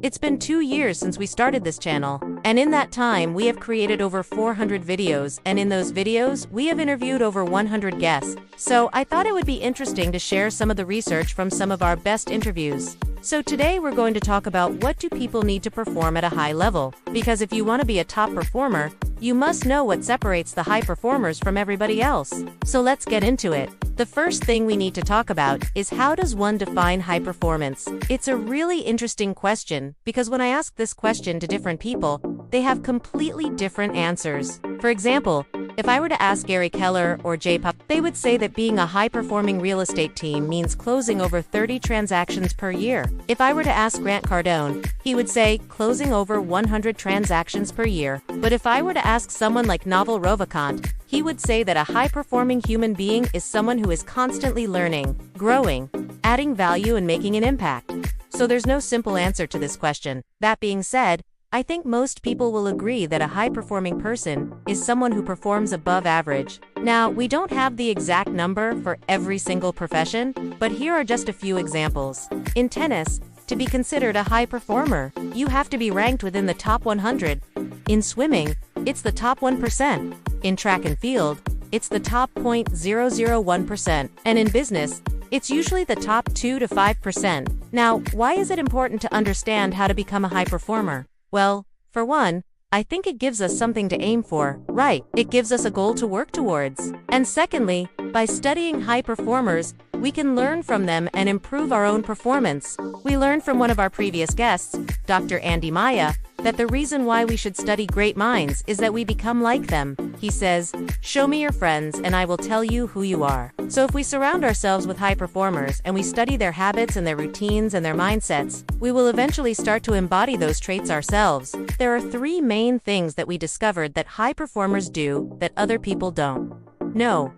It's been 2 years since we started this channel, and in that time we have created over 400 videos, and in those videos we have interviewed over 100 guests. So I thought it would be interesting to share some of the research from some of our best interviews. So today we're going to talk about what do people need to perform at a high level, because if you want to be a top performer, you must know what separates the high performers from everybody else. So let's get into it. The first thing we need to talk about is how does one define high performance? It's a really interesting question because when I ask this question to different people, they have completely different answers. For example, if I were to ask Gary Keller or J-Pop, they would say that being a high-performing real estate team means closing over 30 transactions per year. If I were to ask Grant Cardone, he would say closing over 100 transactions per year. But if I were to ask someone like Naval Ravikant, he would say that a high-performing human being is someone who is constantly learning, growing, adding value and making an impact. So there's no simple answer to this question. That being said, I think most people will agree that a high-performing person is someone who performs above average. Now, we don't have the exact number for every single profession, but here are just a few examples. In tennis, to be considered a high performer, you have to be ranked within the top 100. In swimming, it's the top 1%. In track and field, it's the top 0.001%. And in business, it's usually the top 2 to 5%. Now, why is it important to understand how to become a high performer? Well, for one, I think it gives us something to aim for, right? It gives us a goal to work towards. And secondly, by studying high performers, we can learn from them and improve our own performance. We learned from one of our previous guests, Dr. Andy Maya, that the reason why we should study great minds is that we become like them. He says, "Show me your friends and I will tell you who you are." So if we surround ourselves with high performers and we study their habits and their routines and their mindsets, we will eventually start to embody those traits ourselves. There are 3 main things that we discovered that high performers do that other people don't. No.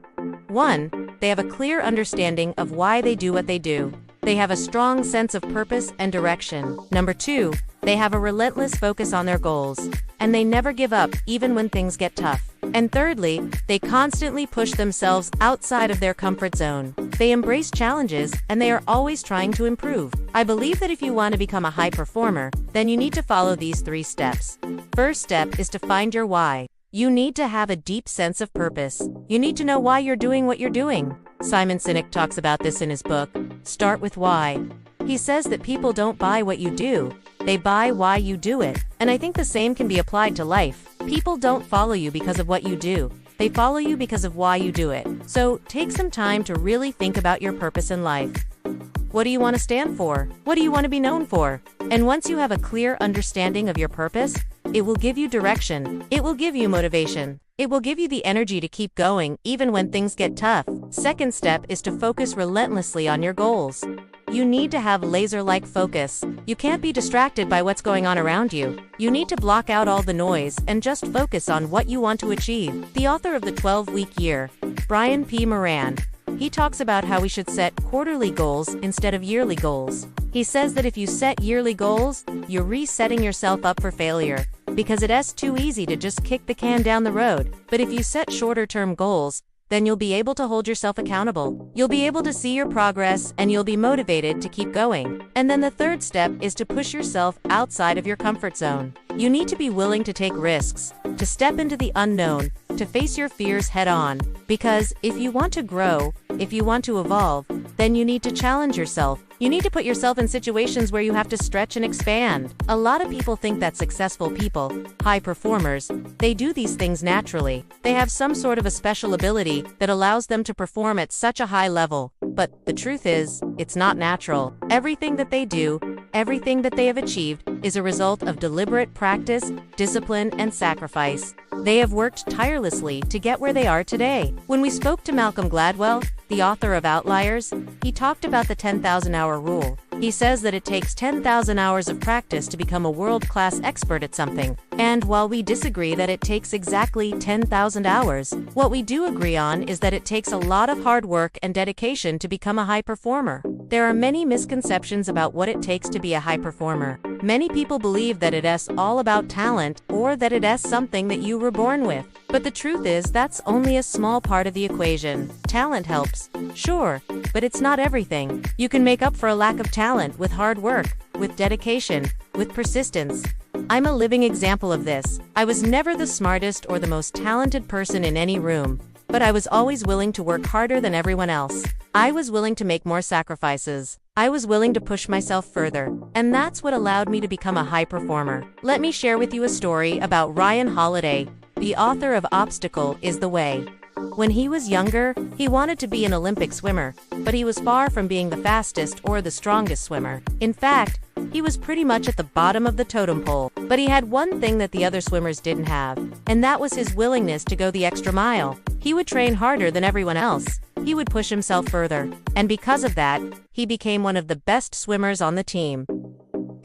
1. They have a clear understanding of why they do what they do. They have a strong sense of purpose and direction. Number 2, they have a relentless focus on their goals, and they never give up even when things get tough. And thirdly, they constantly push themselves outside of their comfort zone. They embrace challenges, and they are always trying to improve. I believe that if you want to become a high performer, then you need to follow these 3 steps. First step is to find your why. You need to have a deep sense of purpose. You need to know why you're doing what you're doing. Simon Sinek talks about this in his book, Start with Why. He says that people don't buy what you do, they buy why you do it. And I think the same can be applied to life. People don't follow you because of what you do. They follow you because of why you do it. So take some time to really think about your purpose in life. What do you want to stand for? What do you want to be known for? And once you have a clear understanding of your purpose, it will give you direction. It will give you motivation. It will give you the energy to keep going even when things get tough. Second step is to focus relentlessly on your goals. You need to have laser-like focus. You can't be distracted by what's going on around you. You need to block out all the noise and just focus on what you want to achieve. The author of the 12-Week Year, Brian P. Moran, he talks about how we should set quarterly goals instead of yearly goals. He says that if you set yearly goals, you're resetting yourself up for failure, because it's too easy to just kick the can down the road. But if you set shorter-term goals, then you'll be able to hold yourself accountable. You'll be able to see your progress and you'll be motivated to keep going. And then the third step is to push yourself outside of your comfort zone. You need to be willing to take risks, to step into the unknown, to face your fears head on. Because if you want to grow, if you want to evolve, then you need to challenge yourself. You need to put yourself in situations where you have to stretch and expand. A lot of people think that successful people, high performers, they do these things naturally. They have some sort of a special ability that allows them to perform at such a high level. But the truth is, it's not natural. Everything that they do, everything that they have achieved, is a result of deliberate practice, discipline, and sacrifice. They have worked tirelessly to get where they are today. When we spoke to Malcolm Gladwell, the author of Outliers, he talked about the 10,000-hour rule. He says that it takes 10,000 hours of practice to become a world-class expert at something. And while we disagree that it takes exactly 10,000 hours, what we do agree on is that it takes a lot of hard work and dedication to become a high performer. There are many misconceptions about what it takes to be a high performer. Many people believe that it's all about talent or that it's something that you were born with. But the truth is that's only a small part of the equation. Talent helps, sure, but it's not everything. You can make up for a lack of talent with hard work, with dedication, with persistence. I'm a living example of this. I was never the smartest or the most talented person in any room, but I was always willing to work harder than everyone else. I was willing to make more sacrifices. I was willing to push myself further, and that's what allowed me to become a high performer. Let me share with you a story about Ryan Holiday, the author of Obstacle is the Way. When he was younger, he wanted to be an Olympic swimmer, but he was far from being the fastest or the strongest swimmer. In fact, he was pretty much at the bottom of the totem pole. But he had one thing that the other swimmers didn't have, and that was his willingness to go the extra mile. He would train harder than everyone else. He would push himself further. And because of that, he became one of the best swimmers on the team.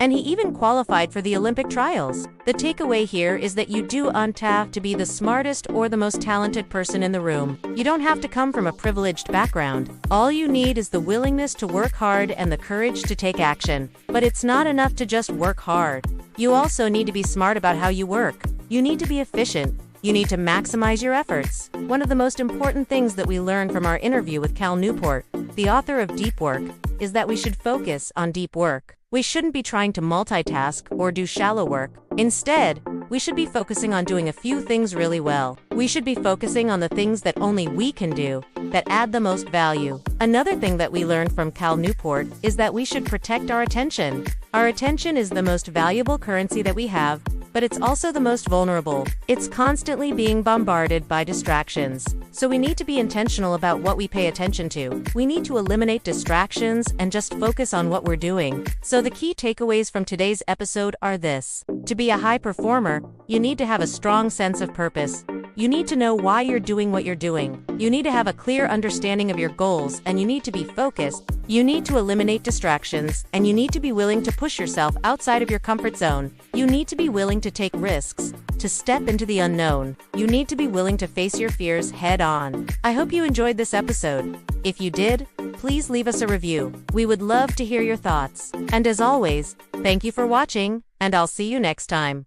And he even qualified for the Olympic trials. The takeaway here is that you don't have to be the smartest or the most talented person in the room. You don't have to come from a privileged background. All you need is the willingness to work hard and the courage to take action. But it's not enough to just work hard. You also need to be smart about how you work. You need to be efficient. You need to maximize your efforts. One of the most important things that we learned from our interview with Cal Newport, the author of Deep Work, is that we should focus on deep work. We shouldn't be trying to multitask or do shallow work. Instead, we should be focusing on doing a few things really well. We should be focusing on the things that only we can do, that add the most value. Another thing that we learned from Cal Newport is that we should protect our attention. Our attention is the most valuable currency that we have, but it's also the most vulnerable. It's constantly being bombarded by distractions. So we need to be intentional about what we pay attention to. We need to eliminate distractions and just focus on what we're doing. So the key takeaways from today's episode are this. To be a high performer, you need to have a strong sense of purpose. You need to know why you're doing what you're doing. You need to have a clear understanding of your goals, and you need to be focused. You need to eliminate distractions, and you need to be willing to push yourself outside of your comfort zone. You need to be willing to take risks, to step into the unknown. You need to be willing to face your fears head on. I hope you enjoyed this episode. If you did, please leave us a review. We would love to hear your thoughts. And as always, thank you for watching, and I'll see you next time.